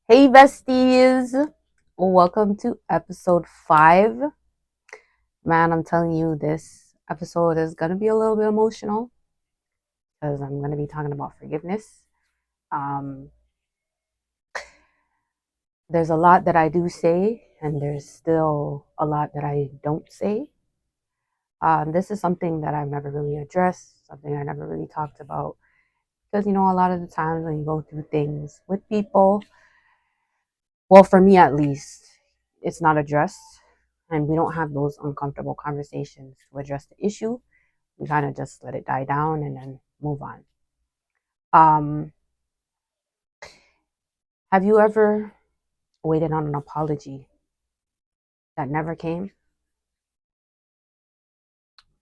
Hey, besties. Welcome to episode 5. Man, I'm telling you, this episode is going to be a little bit emotional because I'm going to be talking about forgiveness. Um, there's a lot that I do say, and there's still a lot that I don't say. This is something that I've never really addressed, something I never really talked about. Because, a lot of the times when you go through things with people, well, for me at least, it's not addressed. And we don't have those uncomfortable conversations to address the issue. We kind of just let it die down and then move on. Um, have you ever waited on an apology that never came?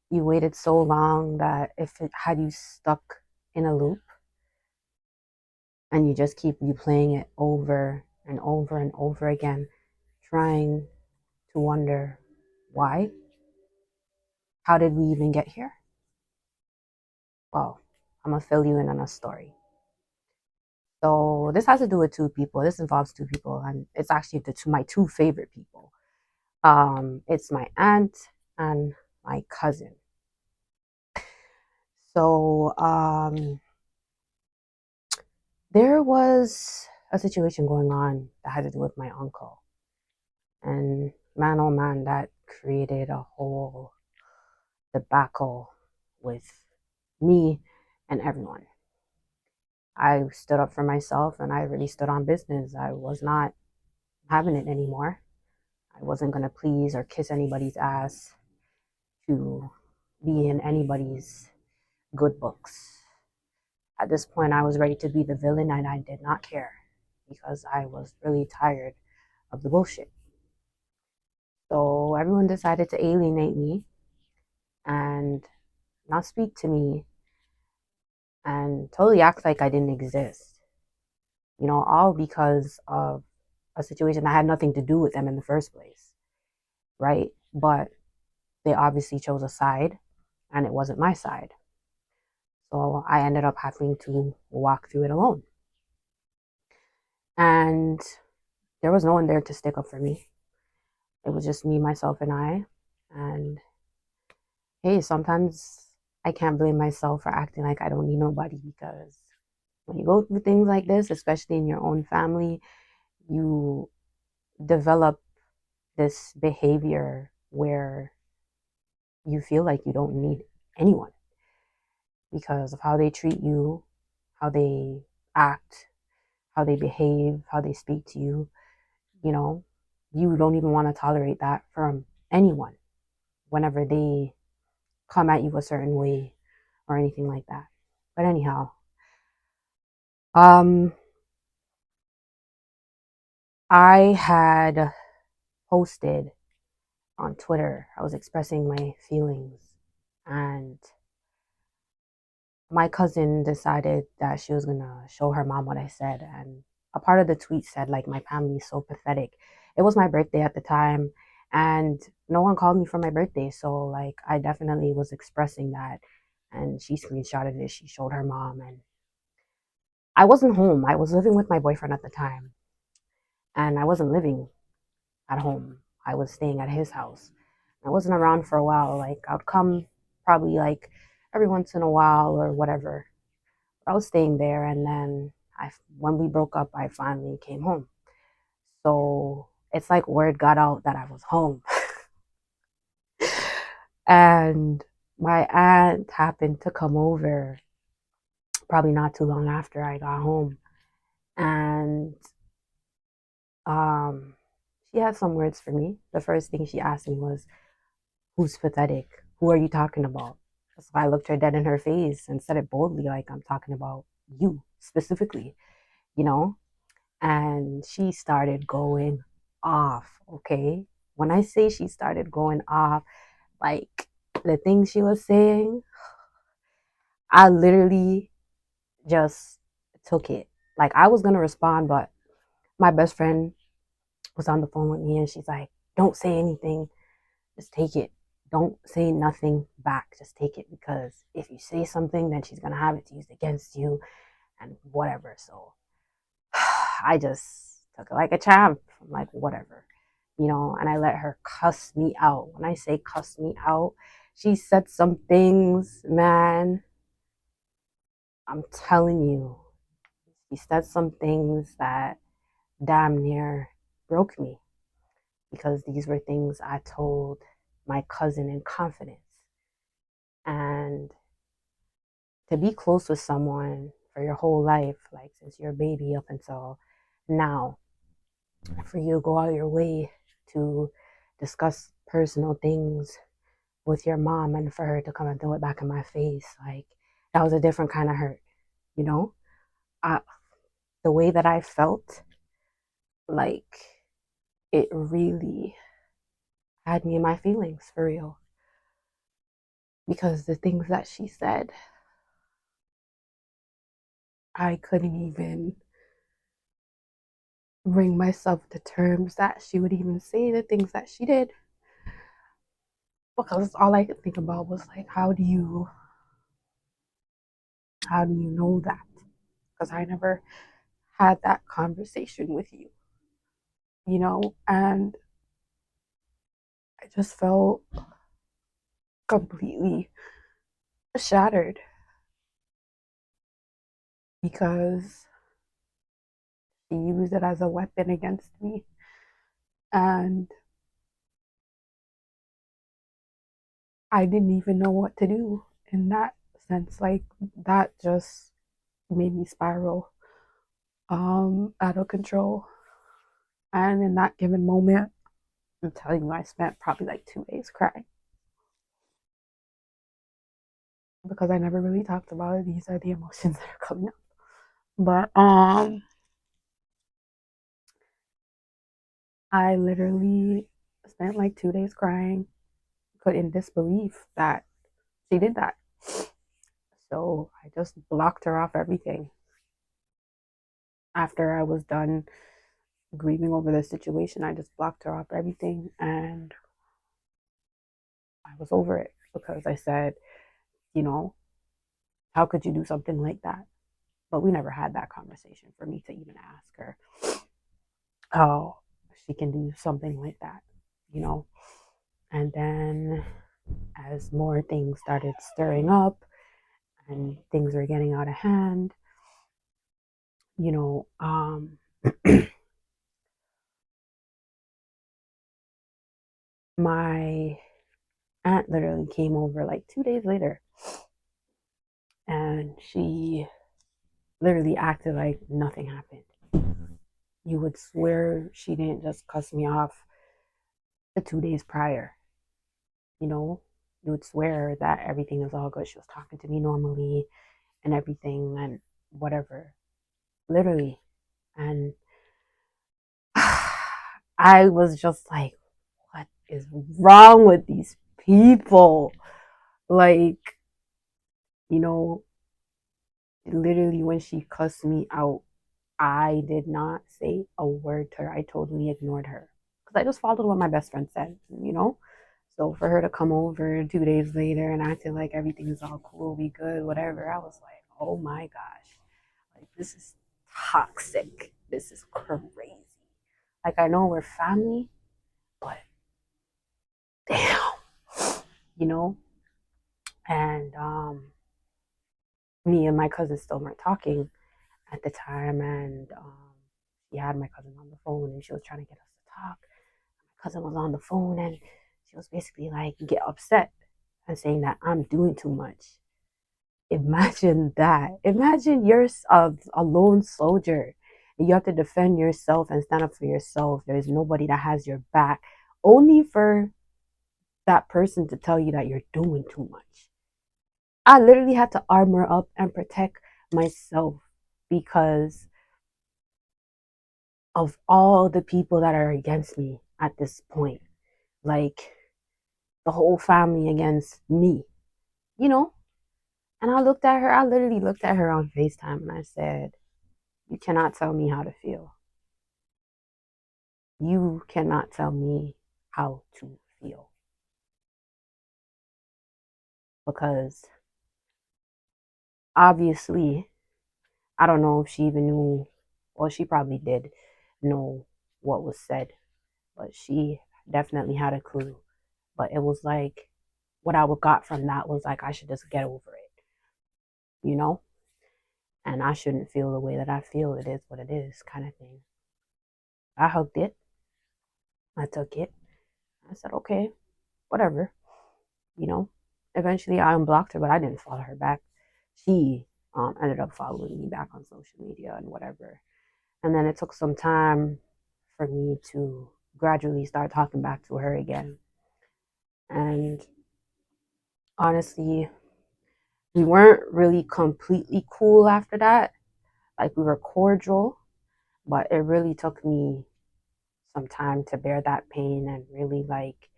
You waited so long that if it had you stuck in a loop and you just keep replaying it over and over and over again, trying to wonder why? How did we even get here? Well, I'm gonna fill you in on a story. So this has to do with two people. This involves two people, and it's actually my two favorite people. It's my aunt and my cousin. So there was a situation going on that had to do with my uncle, and man, oh man, that created a whole debacle with me and everyone. I stood up for myself, and I really stood on business. I was not having it anymore. I wasn't gonna please or kiss anybody's ass to be in anybody's good books. At this point, I was ready to be the villain and I did not care because I was really tired of the bullshit. So everyone decided to alienate me and not speak to me and totally act like I didn't exist. All because of a situation that had nothing to do with them in the first place, right? But they obviously chose a side and it wasn't my side. So I ended up having to walk through it alone. And there was no one there to stick up for me. It was just me, myself, and I. And hey, sometimes I can't blame myself for acting like I don't need nobody because when you go through things like this, especially in your own family, you develop this behavior where you feel like you don't need anyone because of how they treat you, how they act, how they behave, how they speak to you. You know, you don't even want to tolerate that from anyone whenever they come at you a certain way or anything like that. But anyhow, um, I had posted on Twitter. I was expressing my feelings, and my cousin decided that she was gonna show her mom what I said. And a part of the tweet said, like, my family is so pathetic. It was my birthday at the time, and no one called me for my birthday. So, like, I definitely was expressing that. And she screenshotted it. She showed her mom, and I wasn't home. I was living with my boyfriend at the time, and I wasn't living at home. I was staying at his house. I wasn't around for a while. Like, I'd come probably like every once in a while or whatever. I was staying there, and then when we broke up, I finally came home. So it's like word got out that I was home, and my aunt happened to come over probably not too long after I got home, and um, she had some words for me. The first thing she asked me was, "Who's pathetic? Who are you talking about?" So I looked her dead in her face and said it boldly, like, "I'm talking about you specifically, you know?" And she started going off, okay? When I say she started going off, like the things she was saying, I literally just took it. Like I was gonna respond, but my best friend was on the phone with me and she's like, "Don't say anything, just take it. Don't say nothing back, just take it because if you say something, then she's gonna have it used against you and whatever." So I just took it like a champ. I'm like, whatever, and I let her cuss me out. When I say cuss me out, she said some things, man. I'm telling you, she said some things that damn near broke me because these were things I told my cousin in confidence. And to be close with someone for your whole life, like since you're a baby up until now, for you to go out your way to discuss personal things with your mom and for her to come and throw it back in my face, like that was a different kind of hurt, you know? I, the way that I felt, like it really had me in my feelings for real. Because the things that she said, I couldn't even bring myself to terms that she would even say the things that she did. Because all I could think about was like, how do you know that? Because I never had that conversation with you, and I just felt completely shattered because she used it as a weapon against me. And I didn't even know what to do in that sense. Like, that just made me spiral out of control. And in that given moment, I'm telling you, I spent probably like 2 days crying because I never really talked about it. These are the emotions that are coming up. But I literally spent like 2 days crying, put in disbelief that she did that. So I just blocked her off everything. After I was done grieving over the situation, I just blocked her off everything and I was over it because I said, you know, how could you do something like that? But we never had that conversation for me to even ask her how she can do something like that. And then as more things started stirring up and things were getting out of hand, you know, my aunt literally came over like 2 days later and she literally acted like nothing happened. You would swear she didn't just cuss me off the 2 days prior, you know? You would swear that everything is all good. She was talking to me normally and everything and whatever. Literally. And I was just like, what is wrong with these people? Like, you know, literally when she cussed me out, I did not say a word to her. I totally ignored her because I just followed what my best friend said. So for her to come over 2 days later and acting like everything is all cool, be good, whatever, I was like, oh my gosh, like this is toxic. This is crazy. Like I know we're family, but damn, you know. And me and my cousin still weren't talking at the time, and she had my cousin on the phone, and she was trying to get us to talk. My cousin was on the phone, and she was basically like get upset and saying that I'm doing too much. Imagine that. Imagine you're a lone soldier. And you have to defend yourself and stand up for yourself. There's nobody that has your back, only for that person to tell you that you're doing too much. I literally had to armor up and protect myself because of all the people that are against me at this point. Like the whole family against me, you know? And I literally looked at her on FaceTime and I said, you cannot tell me how to feel. You cannot tell me how to feel. Because obviously, I don't know if she even knew, well, she probably did know what was said, but she definitely had a clue. But it was like what I got from that was like I should just get over it, you know? And I shouldn't feel the way that I feel. It is what it is, kind of thing. I hugged it. I took it. I said, okay, whatever, you know? Eventually I unblocked her, but I didn't follow her back. She ended up following me back on social media and whatever. And then it took some time for me to gradually start talking back to her again. And honestly, we weren't really completely cool after that. Like we were cordial, but it really took me some time to bear that pain and really like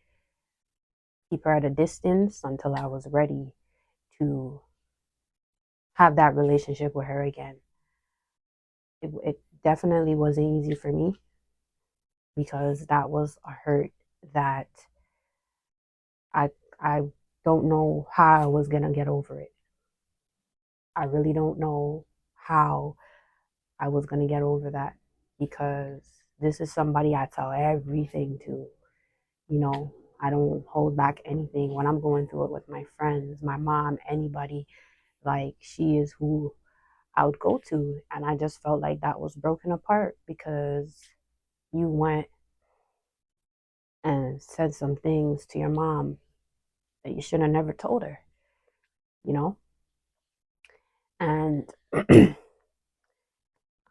keep her at a distance until I was ready to have that relationship with her again. It definitely wasn't easy for me because that was a hurt that I I don't know how I was gonna get over it. I really don't know how I was gonna get over that because this is somebody I tell everything to. You know, I don't hold back anything when I'm going through it with my friends, my mom, anybody. Like she is who I would go to, and I just felt like that was broken apart because you went and said some things to your mom that you should have never told her, you know? And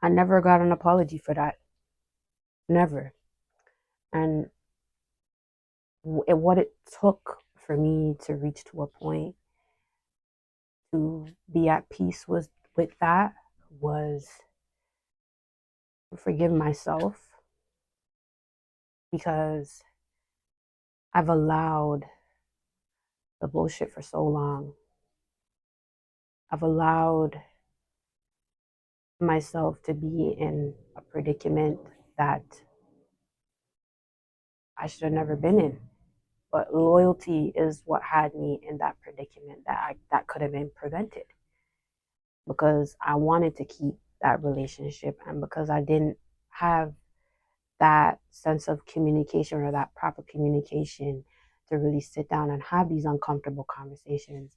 I never got an apology for that. Never. And what it took for me to reach to a point to be at peace with that was forgive myself because I've allowed the bullshit for so long. I've allowed myself to be in a predicament that I should have never been in. But loyalty is what had me in that predicament that could have been prevented because I wanted to keep that relationship and because I didn't have that sense of communication or that proper communication to really sit down and have these uncomfortable conversations.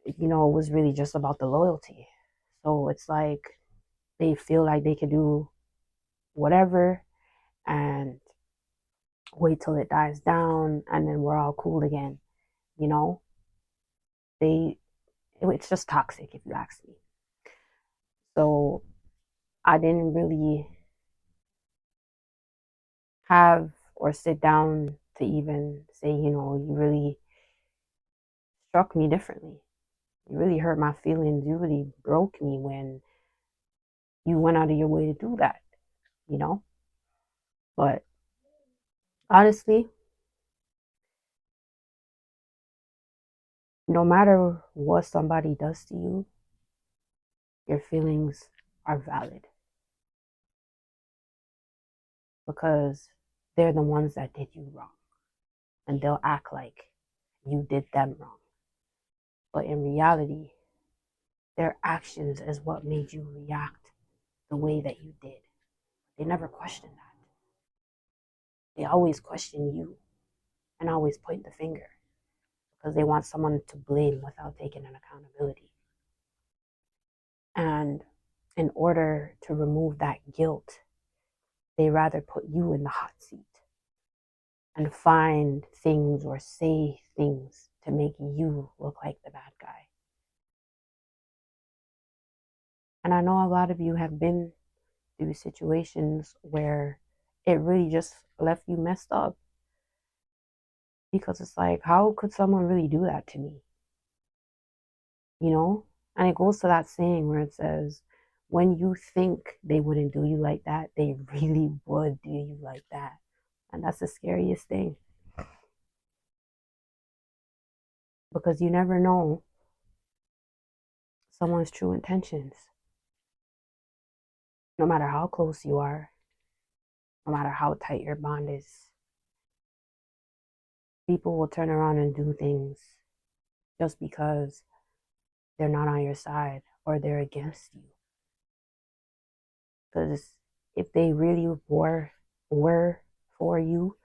You know, it was really just about the loyalty. So it's like they feel like they can do whatever and wait till it dies down and then we're all cool again. You know, they it's just toxic if you ask me. So I didn't really have or sit down to even say, you know, you really struck me differently. You really hurt my feelings. You really broke me when you went out of your way to do that, you know? But honestly, no matter what somebody does to you, your feelings are valid because they're the ones that did you wrong and they'll act like you did them wrong. But in reality, their actions is what made you react the way that you did. They never question that. They always question you and always point the finger because they want someone to blame without taking an accountability. And in order to remove that guilt, they rather put you in the hot seat and find things or say things to make you look like the bad guy. And I know a lot of you have been through situations where it really just left you messed up because it's like, how could someone really do that to me? You know? And it goes to that saying where it says, when you think they wouldn't do you like that, they really would do you like that. And that's the scariest thing because you never know someone's true intentions. No matter how close you are, no matter how tight your bond is, people will turn around and do things just because they're not on your side or they're against you. Because if they really were for you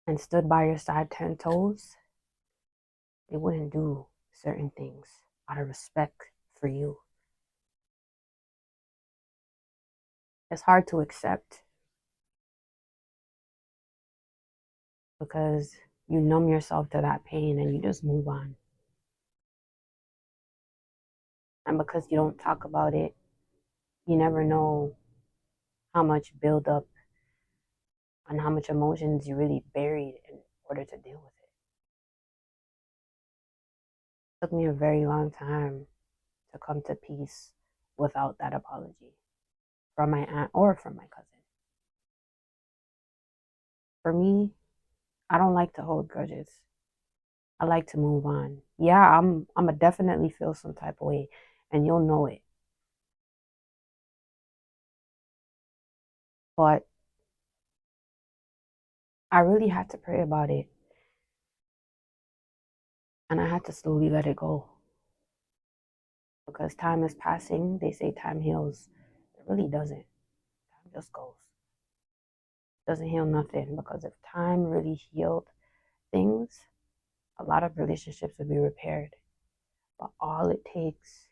and stood by your side 10 toes, they wouldn't do certain things out of respect for you. It's hard to accept because you numb yourself to that pain and you just move on. And because you don't talk about it, you never know how much buildup and how much emotions you really buried in order to deal with it. It took me a very long time to come to peace without that apology from my aunt or from my cousin. For me, I don't like to hold grudges. I like to move on. Yeah, I'm a definitely feel some type of way and you'll know it. But I really had to pray about it and I had to slowly let it go because time is passing. They say time heals. It really doesn't. Time just goes. It doesn't heal nothing because if time really healed things, a lot of relationships would be repaired. But all it takes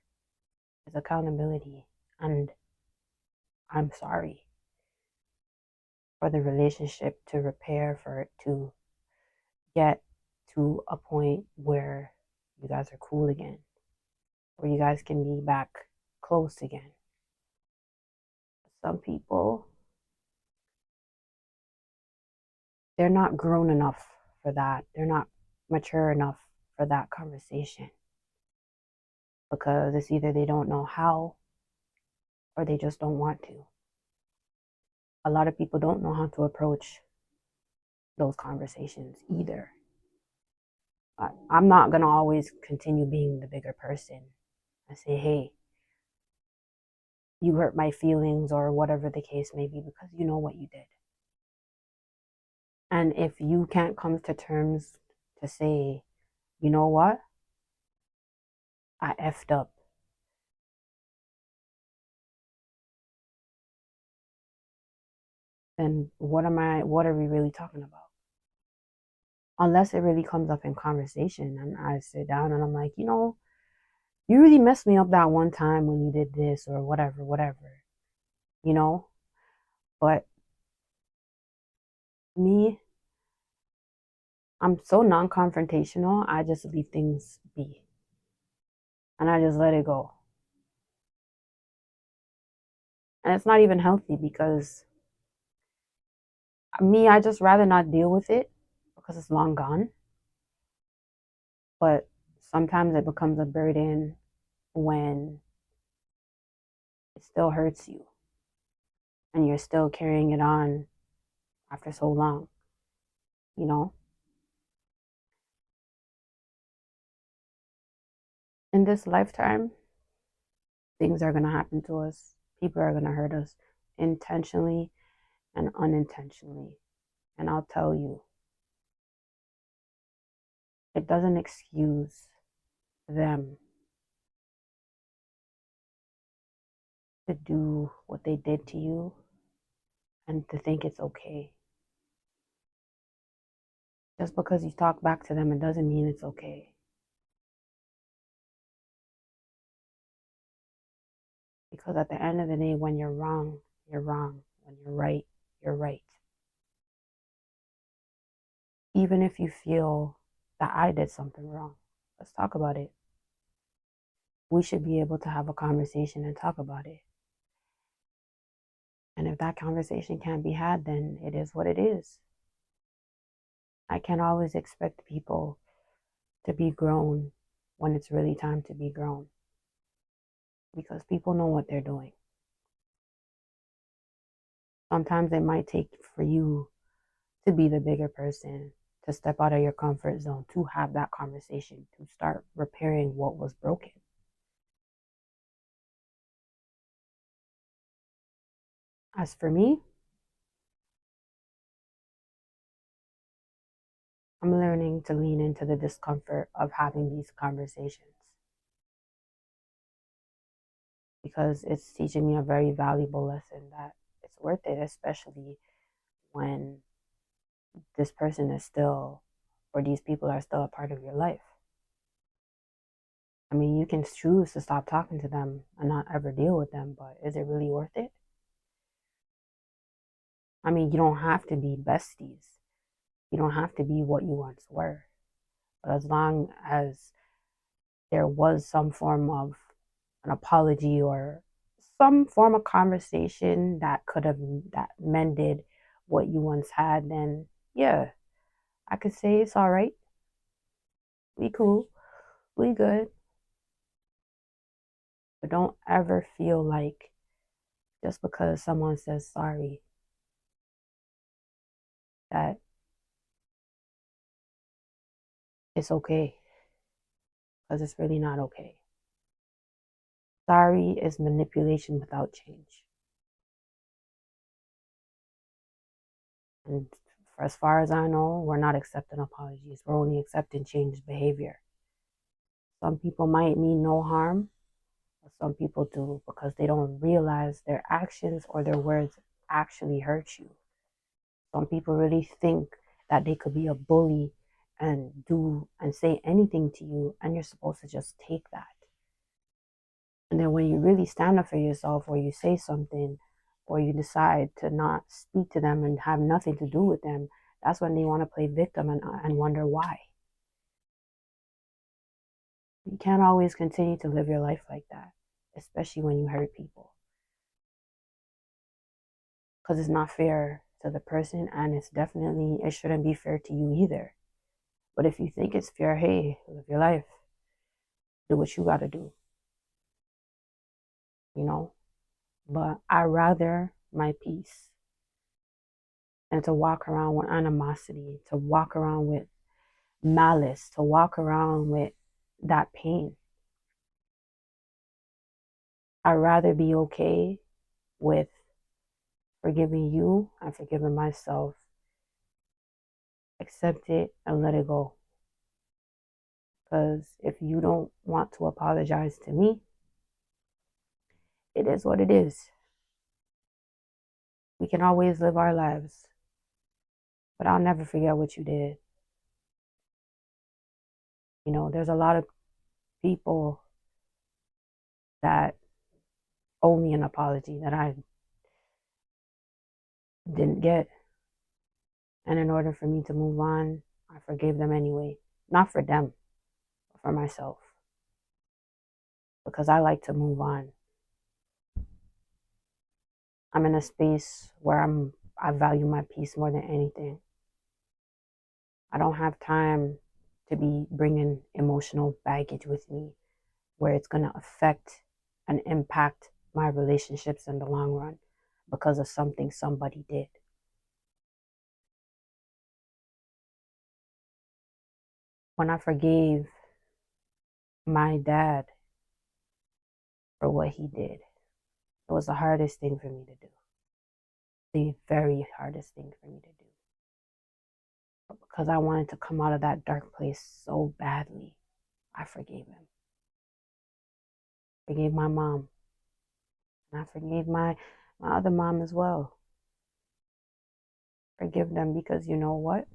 is accountability. And I'm sorry for the relationship to repair, for it to get to a point where you guys are cool again, where you guys can be back close again. Some people, they're not grown enough for that. They're not mature enough for that conversation because it's either they don't know how or they just don't want to. A lot of people don't know how to approach those conversations either. I'm not going to always continue being the bigger person. I say, hey, you hurt my feelings or whatever the case may be because you know what you did. And if you can't come to terms to say, you know what, I effed up, then what are we really talking about? Unless it really comes up in conversation and I sit down and I'm like, you really messed me up that one time when you did this or whatever, whatever, you know? But me, I'm so non-confrontational, I just leave things be and I just let it go. And it's not even healthy because me, I just rather not deal with it because it's long gone. But sometimes it becomes a burden when it still hurts you and you're still carrying it on after so long, you know? In this lifetime, things are going to happen to us. People are going to hurt us intentionally and unintentionally. And I'll tell you, it doesn't excuse them to do what they did to you and to think it's okay. Just because you talk back to them, it doesn't mean it's okay. Because at the end of the day, when you're wrong, you're wrong. When you're right, you're right. Even if you feel that I did something wrong, let's talk about it. We should be able to have a conversation and talk about it. And if that conversation can't be had, then it is what it is. I can't always expect people to be grown when it's really time to be grown because people know what they're doing. Sometimes it might take for you to be the bigger person, to step out of your comfort zone, to have that conversation, to start repairing what was broken. As for me, I'm learning to lean into the discomfort of having these conversations. because it's teaching me a very valuable lesson that it's worth it, especially when this person is still, or these people are still a part of your life. I mean, you can choose to stop talking to them and not ever deal with them, but is it really worth it? I mean, you don't have to be besties. You don't have to be what you once were. But as long as there was some form of an apology or some form of conversation that could have that mended what you once had, then yeah, I could say it's all right. We cool. We good. But don't ever feel like just because someone says sorry that it's okay, because it's really not okay. Sorry is manipulation without change. And for as far as I know, we're not accepting apologies. We're only accepting changed behavior. Some people might mean no harm, but some people do because they don't realize their actions or their words actually hurt you. Some people really think that they could be a bully and do and say anything to you, and you're supposed to just take that. And then when you really stand up for yourself, or you say something, or you decide to not speak to them and have nothing to do with them, that's when they want to play victim and wonder why. You can't always continue to live your life like that, especially when you hurt people, because it's not fair to the person, and it shouldn't be fair to you either. But if you think it's fair, hey, live your life, do what you got to do, you know. But I rather my peace than to walk around with animosity, to walk around with malice, to walk around with that pain. I'd rather be okay with forgiving you and forgiving myself, accept it and let it go. Because if you don't want to apologize to me, it is what it is. We can always live our lives, but I'll never forget what you did. You know, there's a lot of people that owe me an apology that I didn't get. And in order for me to move on, I forgave them anyway. Not for them, but for myself. Because I like to move on. I'm in a space where I value my peace more than anything. I don't have time to be bringing emotional baggage with me where it's going to affect and impact my relationships in the long run because of something somebody did. When I forgave my dad for what he did, it was the hardest thing for me to do. The very hardest thing for me to do. But because I wanted to come out of that dark place so badly, I forgave him. Forgave my mom. And I forgave my other mom as well. Forgive them because you know what?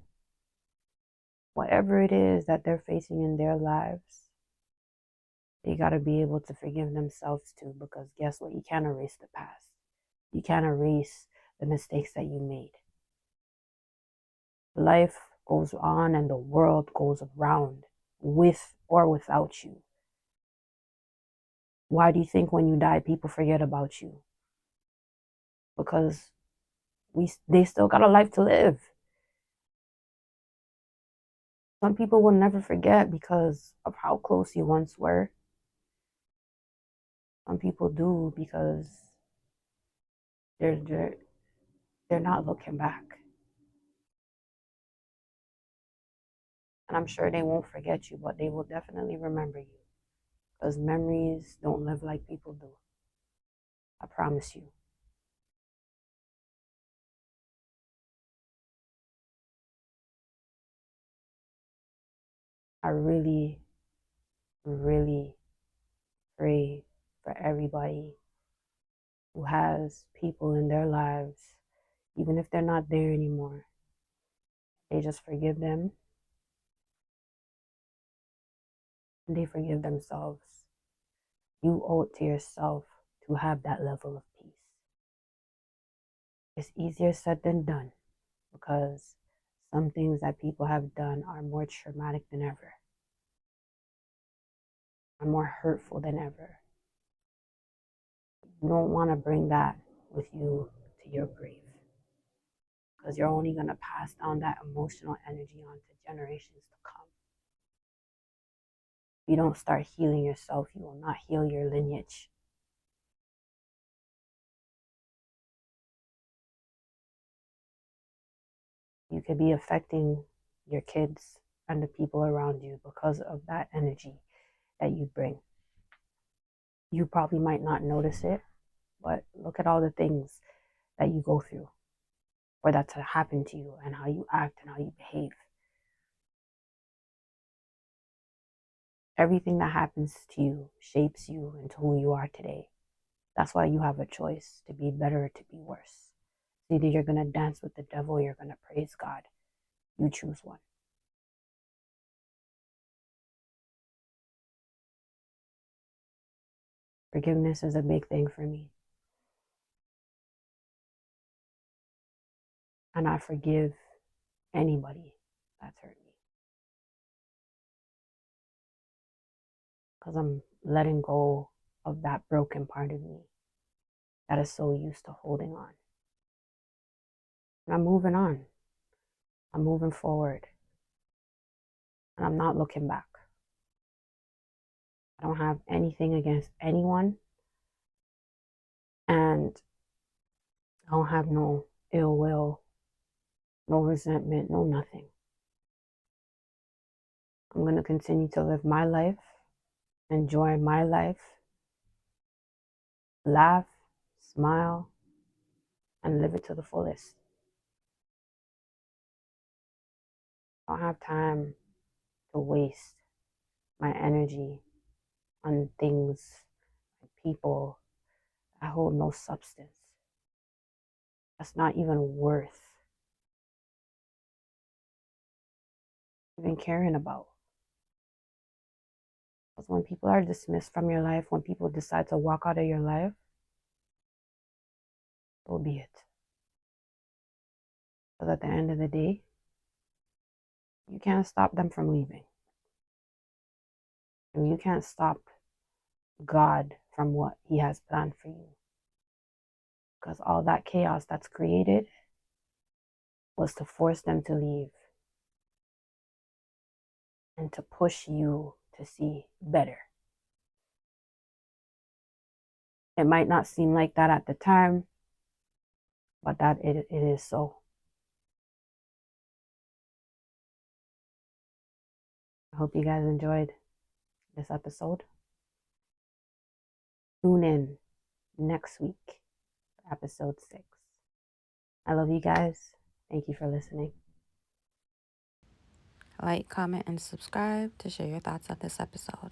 Whatever it is that they're facing in their lives, they got to be able to forgive themselves too, because guess what? You can't erase the past. You can't erase the mistakes that you made. Life goes on and the world goes around with or without you. Why do you think when you die, people forget about you? Because they still got a life to live. Some people will never forget because of how close you once were. Some people do because they're they're, they're not looking back. And I'm sure they won't forget you, but they will definitely remember you. Because memories don't live like people do. I promise you. I really, really pray for everybody who has people in their lives, even if they're not there anymore. They just forgive them and they forgive themselves. You owe it to yourself to have that level of peace. It's easier said than done because some things that people have done are more traumatic than ever, are more hurtful than ever. You don't want to bring that with you to your grave because you're only going to pass down that emotional energy on to generations to come. If you don't start healing yourself, you will not heal your lineage. You could be affecting your kids and the people around you because of that energy that you bring. You probably might not notice it, but look at all the things that you go through or that's happened to you and how you act and how you behave. Everything that happens to you shapes you into who you are today. That's why you have a choice to be better or to be worse. Either you're going to dance with the devil or you're going to praise God. You choose one. Forgiveness is a big thing for me. And I forgive anybody that's hurt me. Because I'm letting go of that broken part of me that is so used to holding on. And I'm moving on. I'm moving forward. And I'm not looking back. I don't have anything against anyone. And I don't have no ill will, no resentment, no nothing. I'm going to continue to live my life, enjoy my life, laugh, smile, and live it to the fullest. I don't have time to waste my energy on things and people that hold no substance. That's not even worth even caring about. Because when people are dismissed from your life, when people decide to walk out of your life, so be it. Because at the end of the day, you can't stop them from leaving. And you can't stop God from what He has planned for you. Because all that chaos that's created was to force them to leave and to push you to see better. It might not seem like that at the time, but that it is so. I hope you guys enjoyed this episode. Tune in next week, episode 6. I love you guys. Thank you for listening. Like, comment, and subscribe to share your thoughts on this episode.